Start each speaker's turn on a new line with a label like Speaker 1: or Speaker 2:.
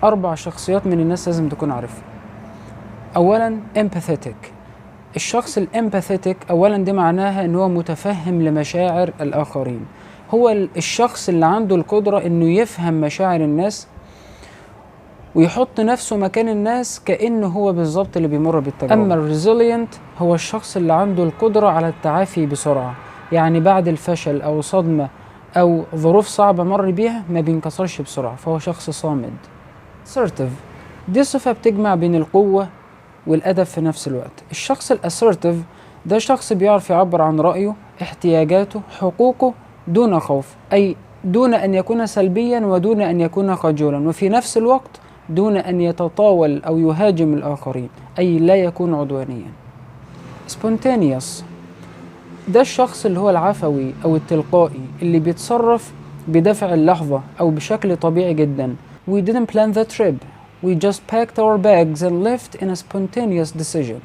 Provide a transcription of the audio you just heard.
Speaker 1: 4 شخصيات من الناس لازم تكون عارفها. أولا empathetic. الشخص الامباثيتك أولا دي معناها إن هو متفهم لمشاعر الآخرين. هو الشخص اللي عنده القدرة إنه يفهم مشاعر الناس ويحط نفسه مكان الناس كأنه هو بالظبط اللي بيمر بالتجربة. أما الريزيلينت هو الشخص اللي عنده القدرة على التعافي بسرعة، يعني بعد الفشل أو صدمة أو ظروف صعبة مر بيها ما بينكسرش بسرعة، فهو شخص صامد. assertive دي صفة بتجمع بين القوة والأدب في نفس الوقت. الشخص الاسيرتيف ده شخص بيعرف يعبر عن رأيه، احتياجاته، حقوقه دون خوف، أي دون أن يكون سلبيا ودون أن يكون خجولا، وفي نفس الوقت دون أن يتطاول أو يهاجم الآخرين، أي لا يكون عدوانيا. spontaneous ده الشخص اللي هو العفوي أو التلقائي اللي بيتصرف بدافع اللحظة أو بشكل طبيعي جدا. We didn't plan the trip. We just packed our bags and left in a spontaneous decision.